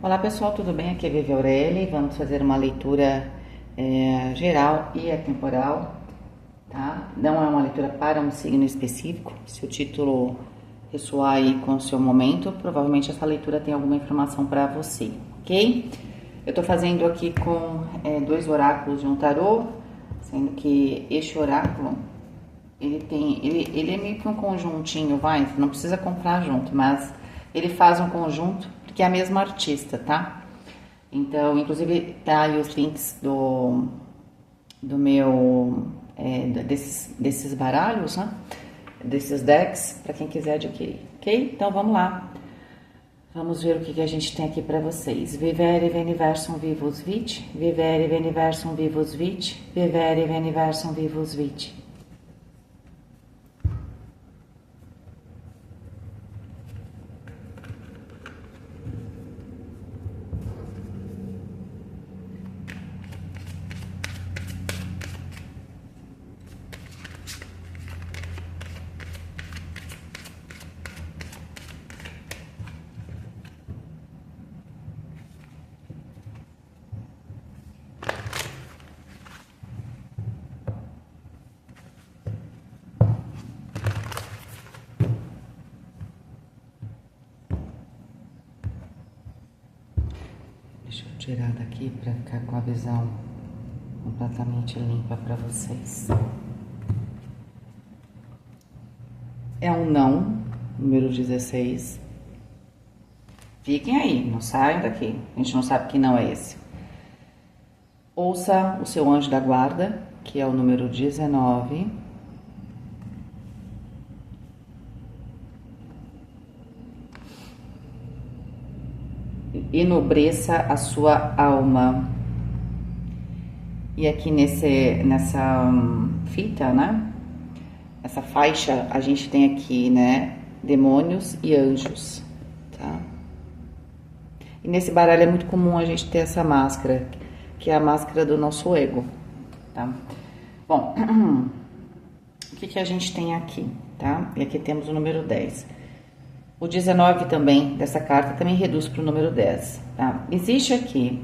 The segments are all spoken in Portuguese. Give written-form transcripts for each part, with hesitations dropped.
Olá pessoal, tudo bem? Aqui é Vivi Aureli. Vamos fazer uma leitura geral e atemporal, tá? Não é uma leitura para um signo específico. Se o título ressoar aí com o seu momento, provavelmente essa leitura tem alguma informação para você, ok? Eu tô fazendo aqui com dois oráculos de um tarô, sendo que este oráculo ele é meio que um conjuntinho, vai, não precisa comprar junto, mas ele faz um conjunto porque é a mesma artista, tá? Então, inclusive, tá aí os links do meu, desses baralhos, né? Desses decks, para quem quiser adquirir, ok? Então, vamos lá. Vamos ver o que a gente tem aqui para vocês. Vivere veniversum vivus vit, vivere veniversum vivus vit, vivere veniversum vivus vit. Deixa eu tirar daqui para ficar com a visão completamente limpa para vocês. É um não, número 16. Fiquem aí, não saiam daqui. A gente não sabe que não é esse. Ouça o seu anjo da guarda, que é o número 19. Enobreça a sua alma. E aqui nessa fita, né? Essa faixa, a gente tem aqui, né? Demônios e anjos, tá? E nesse baralho é muito comum a gente ter essa máscara, que é a máscara do nosso ego, tá? Bom, o que a gente tem aqui, tá? E aqui temos o número 10. O 19 também, dessa carta, também reduz para o número 10, tá? Existe aqui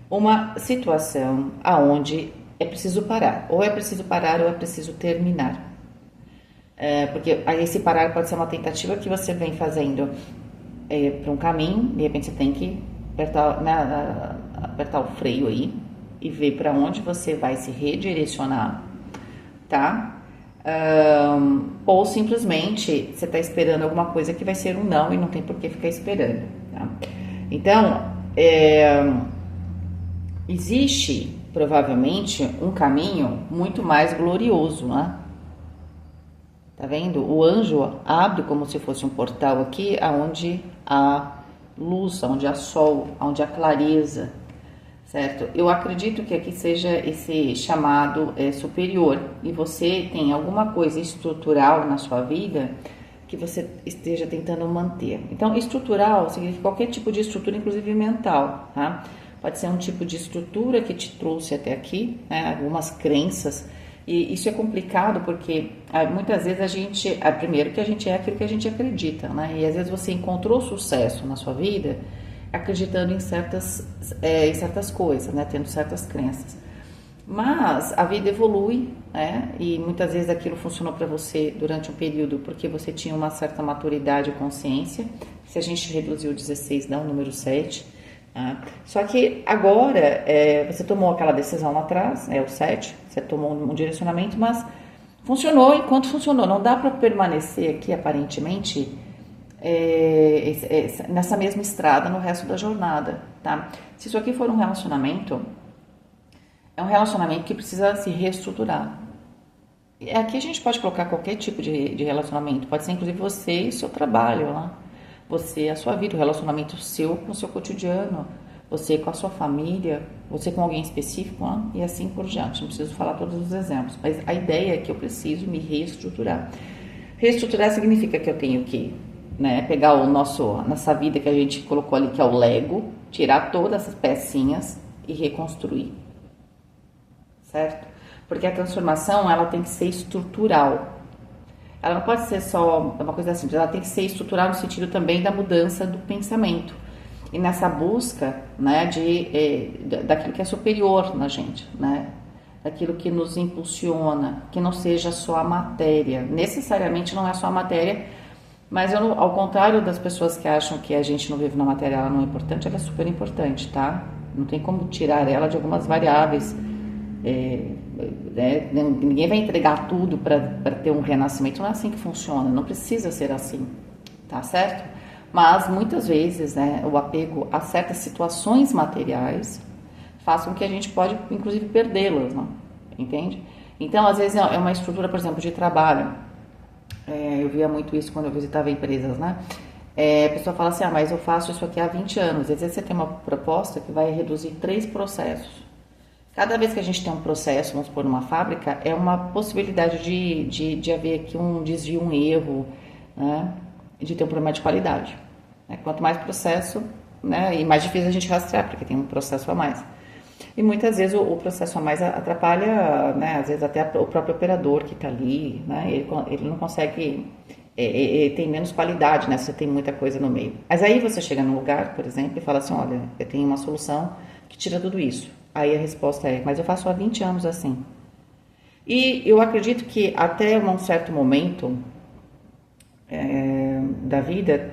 uma situação aonde é preciso parar. Ou é preciso parar ou é preciso terminar. Porque aí esse parar pode ser uma tentativa que você vem fazendo para um caminho, de repente você tem que apertar, né, apertar o freio aí e ver para onde você vai se redirecionar, tá? Ou simplesmente você está esperando alguma coisa que vai ser um não e não tem por que ficar esperando, tá? Então, existe provavelmente um caminho muito mais glorioso, né? Tá vendo? O anjo abre como se fosse um portal aqui, aonde há luz, onde há sol, onde há clareza, certo? Eu acredito que aqui seja esse chamado superior e você tem alguma coisa estrutural na sua vida que você esteja tentando manter. Então, estrutural significa qualquer tipo de estrutura, inclusive mental, tá? Pode ser um tipo de estrutura que te trouxe até aqui, né? Algumas crenças. E isso é complicado porque muitas vezes a gente, primeiro que a gente é aquilo que a gente acredita, né? E às vezes você encontrou sucesso na sua vida acreditando em certas coisas, né? Tendo certas crenças. Mas a vida evolui, né? E muitas vezes aquilo funcionou para você durante um período porque você tinha uma certa maturidade e consciência. Se a gente reduzir o 16, dá o número 7. Só que agora você tomou aquela decisão lá atrás, o 7, você tomou um direcionamento, mas funcionou enquanto funcionou. Não dá para permanecer aqui aparentemente nessa mesma estrada no resto da jornada, tá? Se isso aqui for um relacionamento, é um relacionamento que precisa se reestruturar. Aqui a gente pode colocar qualquer tipo de relacionamento, pode ser inclusive você e seu trabalho lá. Você, a sua vida, o relacionamento seu com o seu cotidiano, você com a sua família, você com alguém específico, né? E assim por diante. Não preciso falar todos os exemplos, mas a ideia é que eu preciso me reestruturar. Reestruturar significa que eu tenho que, né, pegar nossa vida que a gente colocou ali, que é o Lego, tirar todas essas pecinhas e reconstruir, certo? Porque a transformação, ela tem que ser estrutural. Ela não pode ser só uma coisa simples, ela tem que ser estrutural no sentido também da mudança do pensamento. e nessa busca, né, daquilo que é superior na gente, né, daquilo que nos impulsiona, que não seja só a matéria. Necessariamente não é só a matéria, mas ao contrário das pessoas que acham que a gente não vive na matéria, ela não é importante, ela é super importante, tá? Não tem como tirar ela de algumas variáveis. Ninguém vai entregar tudo para ter um renascimento, não é assim que funciona, não precisa ser assim, tá certo? Mas muitas vezes, né, o apego a certas situações materiais façam que a gente pode, inclusive, perdê-las, não? Entende? Então, às vezes é uma estrutura, por exemplo, de trabalho. Eu via muito isso quando eu visitava empresas, né? A pessoa fala assim, mas eu faço isso aqui há 20 anos. Às vezes você tem uma proposta que vai reduzir 3 processos. Cada vez que a gente tem um processo, vamos supor, numa fábrica, é uma possibilidade de haver aqui um desvio, um erro, né? De ter um problema de qualidade. Quanto mais processo, né? E mais difícil a gente rastrear, porque tem um processo a mais. E muitas vezes o processo a mais atrapalha, né? Às vezes até o próprio operador que está ali, né? Ele não consegue, tem menos qualidade, né? Você tem muita coisa no meio. Mas aí você chega num lugar, por exemplo, e fala assim, olha, eu tenho uma solução que tira tudo isso. Aí a resposta é, mas eu faço há 20 anos assim. E eu acredito que até um certo momento da vida,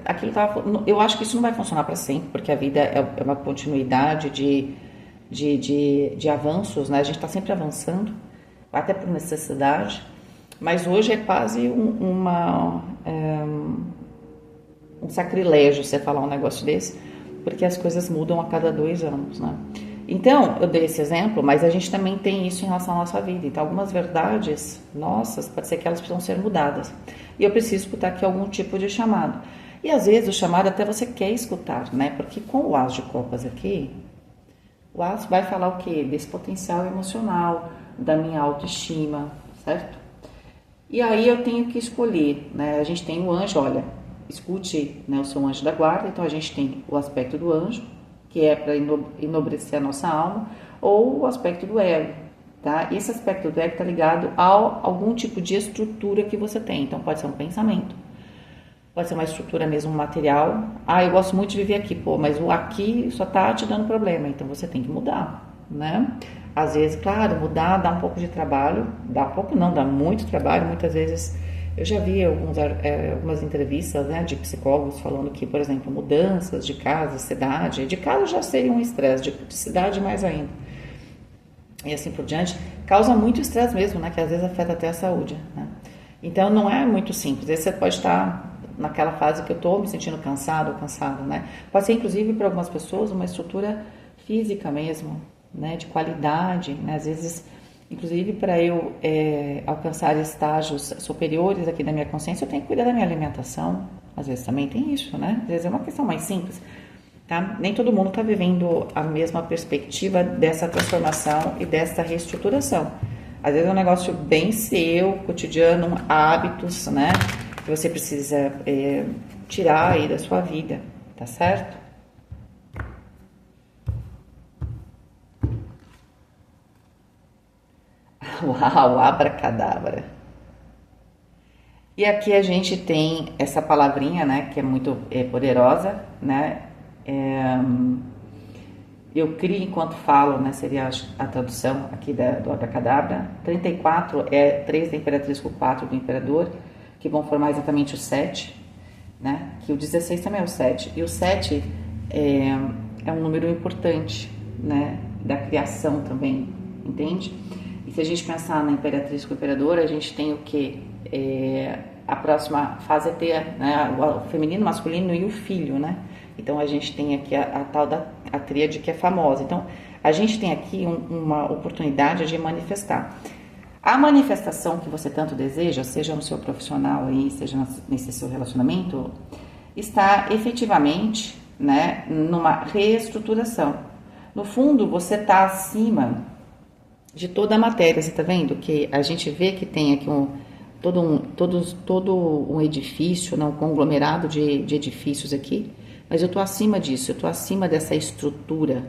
eu acho que isso não vai funcionar para sempre, porque a vida é uma continuidade de avanços, né? A gente está sempre avançando, até por necessidade, mas hoje é quase um sacrilégio você falar um negócio desse, porque as coisas mudam a cada 2 anos, né? Então, eu dei esse exemplo, mas a gente também tem isso em relação à nossa vida. Então, algumas verdades nossas, pode ser que elas precisam ser mudadas. E eu preciso escutar aqui algum tipo de chamado. E às vezes o chamado até você quer escutar, né? Porque com o As de Copas aqui, o As vai falar o quê? Desse potencial emocional, da minha autoestima, certo? E aí eu tenho que escolher, né? A gente tem o anjo, olha, escute, né, o seu anjo da guarda. Então a gente tem o aspecto do anjo, que é para enobrecer a nossa alma, ou o aspecto do ego, tá? E esse aspecto do ego está ligado a algum tipo de estrutura que você tem. Então pode ser um pensamento, pode ser uma estrutura mesmo material. Eu gosto muito de viver aqui, mas o aqui só tá te dando problema, então você tem que mudar, né? Às vezes, claro, mudar dá um pouco de trabalho, dá pouco não, dá muito trabalho, muitas vezes. Eu já vi algumas entrevistas, né, de psicólogos falando que, por exemplo, mudanças de casa, cidade, de casa já seria um estresse, de cidade mais ainda, e assim por diante, causa muito estresse mesmo, né, que às vezes afeta até a saúde, né? Então não é muito simples. Às vezes você pode estar naquela fase que eu estou me sentindo cansado ou cansado, né? Pode ser inclusive para algumas pessoas uma estrutura física mesmo, né, de qualidade, né? Às vezes, inclusive para eu alcançar estágios superiores aqui da minha consciência, eu tenho que cuidar da minha alimentação. Às vezes também tem isso, né? Às vezes é uma questão mais simples, tá? Nem todo mundo está vivendo a mesma perspectiva dessa transformação e dessa reestruturação. Às vezes é um negócio bem seu, cotidiano, hábitos, né? Que você precisa tirar aí da sua vida, tá certo? Uau, abracadabra. E aqui a gente tem essa palavrinha, né, que é muito poderosa, né? Eu crio enquanto falo, né? Seria a tradução aqui do abracadabra. 34 é 3 da Imperatriz com 4 do Imperador, que vão formar exatamente o 7, né? Que o 16 também é o 7. E o 7 é um número importante, né? Da criação também, entende? E se a gente pensar na Imperatriz com o Imperador, a gente tem o quê? A próxima fase é ter, né, o feminino, o masculino e o filho, né? Então, a gente tem aqui a tal da tríade que é famosa. Então, a gente tem aqui uma oportunidade de manifestar. A manifestação que você tanto deseja, seja no seu profissional aí, seja nesse seu relacionamento, está efetivamente, né, numa reestruturação. No fundo, você está acima de toda a matéria. Você está vendo que a gente vê que tem aqui todo um edifício, né, um conglomerado de edifícios aqui, mas eu estou acima disso, eu estou acima dessa estrutura,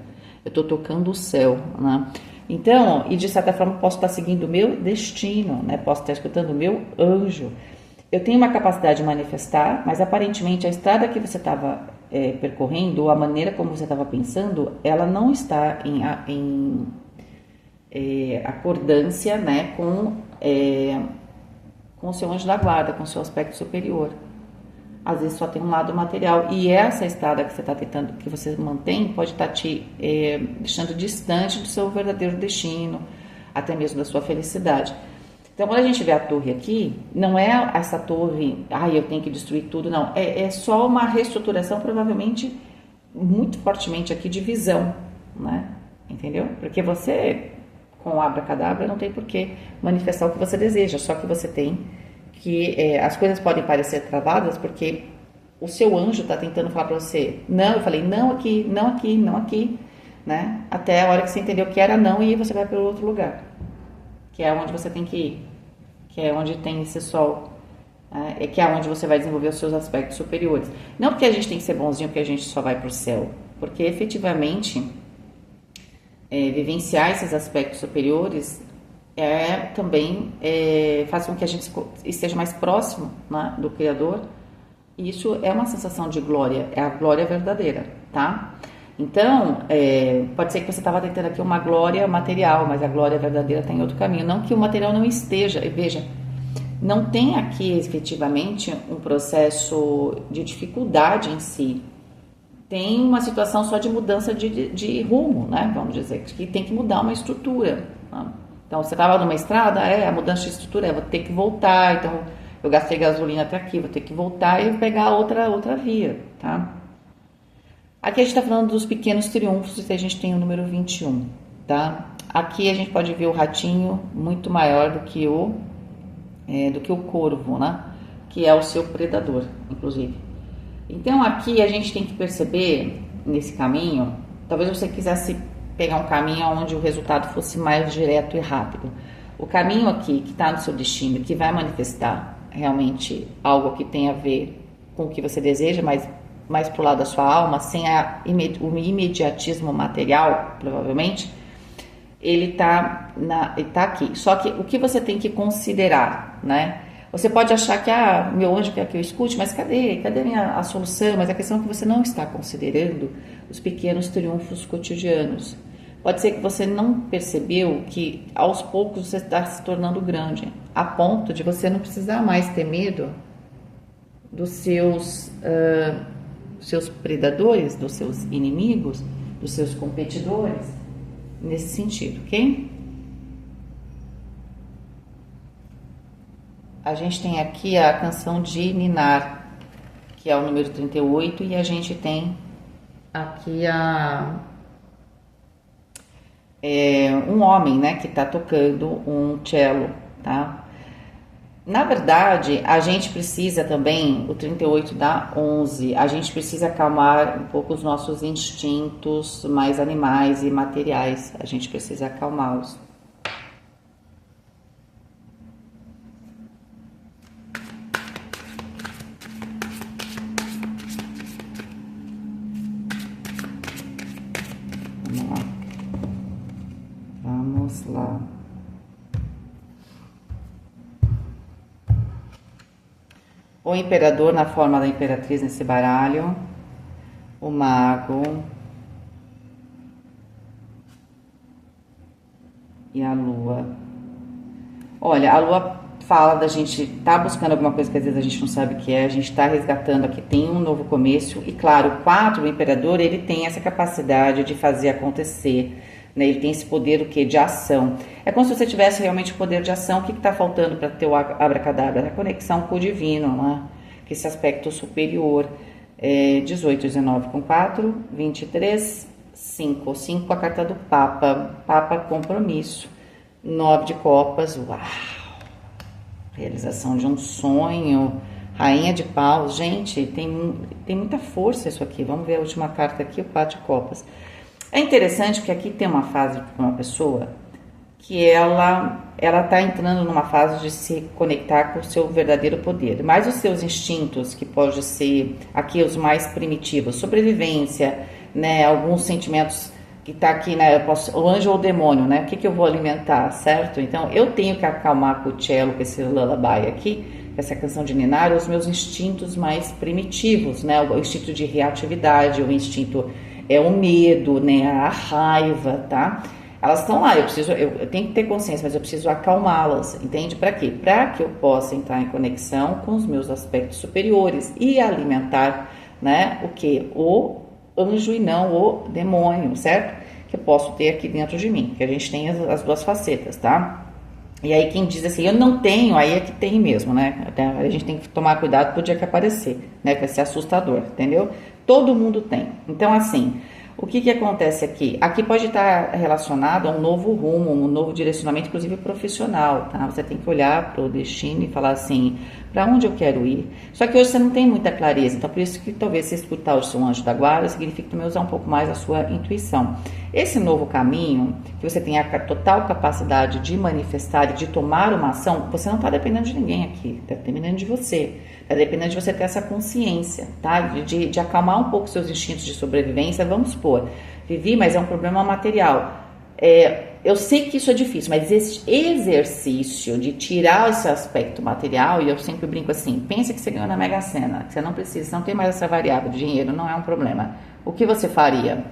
eu estou tocando o céu, né? Então, e de certa forma posso estar seguindo o meu destino, né? Posso estar escutando o meu anjo. Eu tenho uma capacidade de manifestar, mas aparentemente a estrada que você estava percorrendo, ou a maneira como você estava pensando, ela não está em acordância, né, com o seu anjo da guarda, com o seu aspecto superior. Às vezes só tem um lado material, e essa estrada que você está tentando, que você mantém, pode estar te deixando distante do seu verdadeiro destino, até mesmo da sua felicidade. Então, quando a gente vê a torre aqui, não é essa torre, eu tenho que destruir tudo, não. É só uma reestruturação, provavelmente, muito fortemente aqui, de visão, né? Entendeu? Porque você, com o abracadabra, não tem por que manifestar o que você deseja, só que você tem que... as coisas podem parecer travadas, porque o seu anjo está tentando falar para você, não, eu falei, não aqui, não aqui, não aqui, né? Até a hora que você entendeu que era não, e você vai para outro lugar, que é onde você tem que ir, que é onde tem esse sol, que é onde você vai desenvolver os seus aspectos superiores. Não porque a gente tem que ser bonzinho, porque a gente só vai para o céu, porque efetivamente vivenciar esses aspectos superiores também faz com que a gente esteja mais próximo, né, do Criador. E isso é uma sensação de glória, é a glória verdadeira, tá? Então, pode ser que você estava tentando aqui uma glória material, mas a glória verdadeira está em outro caminho. Não que o material não esteja, e veja, não tem aqui efetivamente um processo de dificuldade em si. Tem uma situação só de mudança de rumo, né? Vamos dizer, que tem que mudar uma estrutura. Tá? Então, você estava numa estrada, a mudança de estrutura vou ter que voltar, então eu gastei gasolina até aqui, vou ter que voltar e pegar outra via, tá? Aqui a gente está falando dos pequenos triunfos, e a gente tem o número 21, tá? Aqui a gente pode ver o ratinho muito maior do que o corvo, né? Que é o seu predador, inclusive. Então aqui a gente tem que perceber, nesse caminho, talvez você quisesse pegar um caminho onde o resultado fosse mais direto e rápido. O caminho aqui, que está no seu destino, que vai manifestar realmente algo que tem a ver com o que você deseja, mas mais pro lado da sua alma, sem o imediatismo material, provavelmente, ele tá aqui. Só que o que você tem que considerar, né? Você pode achar que, meu anjo quer que eu escute, mas cadê a solução? Mas a questão é que você não está considerando os pequenos triunfos cotidianos. Pode ser que você não percebeu que aos poucos você está se tornando grande, a ponto de você não precisar mais ter medo dos seus predadores, dos seus inimigos, dos seus competidores, nesse sentido, ok? A gente tem aqui a canção de Ninar, que é o número 38, e a gente tem aqui um homem, né, que está tocando um cello, tá? Na verdade, a gente precisa também, o 38 dá 11, a gente precisa acalmar um pouco os nossos instintos mais animais e materiais, a gente precisa acalmá-los. Vamos lá. O imperador na forma da imperatriz nesse baralho, o mago e a lua. Olha, a lua fala da gente tá buscando alguma coisa que às vezes a gente não sabe o que é, a gente tá resgatando aqui, tem um novo começo, e claro, o 4, o imperador, ele tem essa capacidade de fazer acontecer, né? Ele tem esse poder, o que? De ação. É como se você tivesse realmente o poder de ação. O que está faltando para ter o abracadabra? A conexão com o divino, né? Que esse aspecto superior. 18, 19 com 4, 23, 5. 5 a carta do Papa. Papa, compromisso. 9 de copas, uau! Realização de um sonho. Rainha de paus. Gente, tem muita força isso aqui. Vamos ver a última carta aqui, o 4 de copas. É interessante que aqui tem uma fase com uma pessoa que ela está entrando numa fase de se conectar com o seu verdadeiro poder. Mas os seus instintos, que pode ser aqui os mais primitivos, sobrevivência, né, alguns sentimentos que tá aqui, né, o anjo ou o demônio, né, o que eu vou alimentar, certo? Então, eu tenho que acalmar com o cello, com esse lullaby aqui, essa canção de ninar, os meus instintos mais primitivos, né? O instinto de reatividade, o instinto o medo, né? A raiva, tá? Elas estão lá, eu tenho que ter consciência, mas eu preciso acalmá-las, entende? Para quê? Para que eu possa entrar em conexão com os meus aspectos superiores e alimentar, né? O que? O anjo e não o demônio, certo? Que eu posso ter aqui dentro de mim, que a gente tem as duas facetas, tá? E aí quem diz assim, eu não tenho, aí é que tem mesmo, né? Até a gente tem que tomar cuidado pro dia que aparecer, né? Que vai ser assustador, entendeu? Todo mundo tem. Então, assim, o que acontece aqui? Aqui pode estar relacionado a um novo rumo, um novo direcionamento, inclusive profissional, tá? Você tem que olhar para o destino e falar assim, para onde eu quero ir? Só que hoje você não tem muita clareza, então por isso que talvez você escutar o seu anjo da guarda significa também usar um pouco mais a sua intuição. Esse novo caminho, que você tem a total capacidade de manifestar e de tomar uma ação, você não está dependendo de ninguém aqui, está dependendo de você. Está dependendo de você ter essa consciência, tá? De acalmar um pouco seus instintos de sobrevivência. Vamos supor, Vivi, mas é um problema material. Eu sei que isso é difícil, mas esse exercício de tirar esse aspecto material, e eu sempre brinco assim, pensa que você ganhou na Mega Sena, que você não precisa, não tem mais essa variável de dinheiro, não é um problema. O que você faria?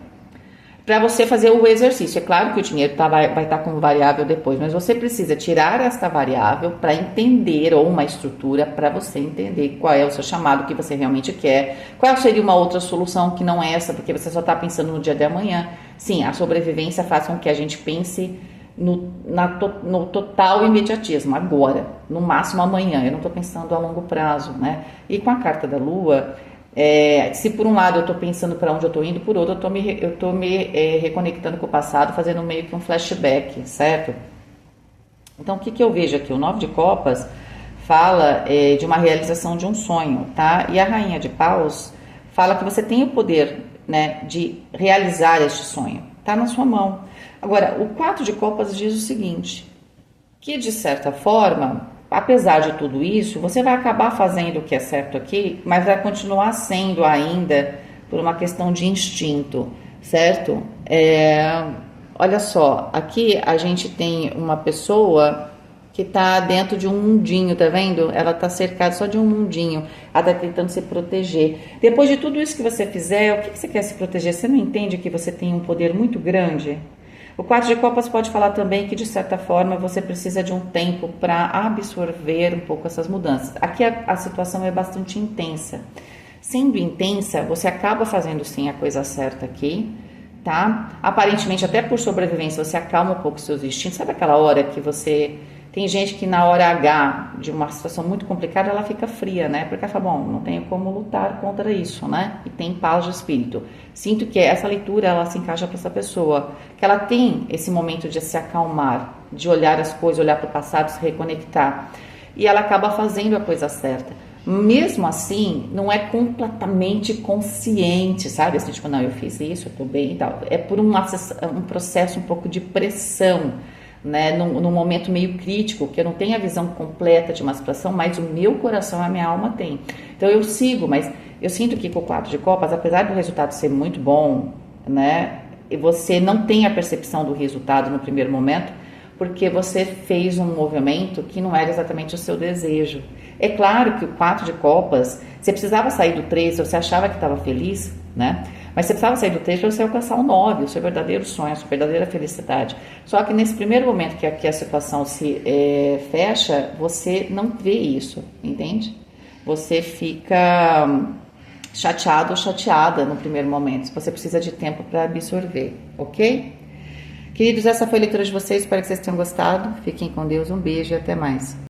Para você fazer o exercício, é claro que o dinheiro vai estar como variável depois, mas você precisa tirar esta variável para entender, ou uma estrutura para você entender qual é o seu chamado, o que você realmente quer, qual seria uma outra solução que não é essa, porque você só está pensando no dia de amanhã. Sim, a sobrevivência faz com que a gente pense no total imediatismo, agora, no máximo amanhã, eu não estou pensando a longo prazo, né? E com a carta da Lua, se por um lado eu estou pensando para onde eu estou indo, por outro eu estou me reconectando com o passado, fazendo meio que um flashback, certo? Então o que eu vejo aqui? O 9 de Copas fala de uma realização de um sonho, tá? E a Rainha de Paus fala que você tem o poder, né, de realizar este sonho, tá na sua mão. Agora, o 4 de Copas diz o seguinte, que de certa forma, apesar de tudo isso, você vai acabar fazendo o que é certo aqui, mas vai continuar sendo ainda por uma questão de instinto, certo? Olha só, aqui a gente tem uma pessoa que está dentro de um mundinho, tá vendo? Ela está cercada só de um mundinho, ela está tentando se proteger. Depois de tudo isso que você fizer, o que você quer se proteger? Você não entende que você tem um poder muito grande? O 4 de Copas pode falar também que, de certa forma, você precisa de um tempo para absorver um pouco essas mudanças. Aqui a situação é bastante intensa. Sendo intensa, você acaba fazendo sim a coisa certa aqui, tá? Aparentemente, até por sobrevivência, você acalma um pouco seus instintos. Sabe aquela hora que você... Tem gente que na hora H de uma situação muito complicada, ela fica fria, né? Porque ela fala, bom, não tenho como lutar contra isso, né? E tem paz de espírito. Sinto que essa leitura, ela se encaixa para essa pessoa. Que ela tem esse momento de se acalmar, de olhar as coisas, olhar para o passado, se reconectar. E ela acaba fazendo a coisa certa. Mesmo assim, não é completamente consciente, sabe? Assim, tipo, não, eu fiz isso, eu tô bem e tal. É por um processo um pouco de pressão, né, num momento meio crítico, que eu não tenho a visão completa de uma situação, mas o meu coração, a minha alma tem. Então eu sigo, mas eu sinto que com o 4 de Copas, apesar do resultado ser muito bom, né, você não tem a percepção do resultado no primeiro momento, porque você fez um movimento que não era exatamente o seu desejo. É claro que o 4 de Copas, você precisava sair do 3, você achava que estava feliz, né? Mas você precisava sair do 3 para você alcançar o 9, o seu verdadeiro sonho, a sua verdadeira felicidade. Só que nesse primeiro momento que aqui a situação se fecha, você não vê isso, entende? Você fica chateado ou chateada no primeiro momento. Você precisa de tempo para absorver, ok? Queridos, essa foi a leitura de vocês. Espero que vocês tenham gostado. Fiquem com Deus. Um beijo e até mais.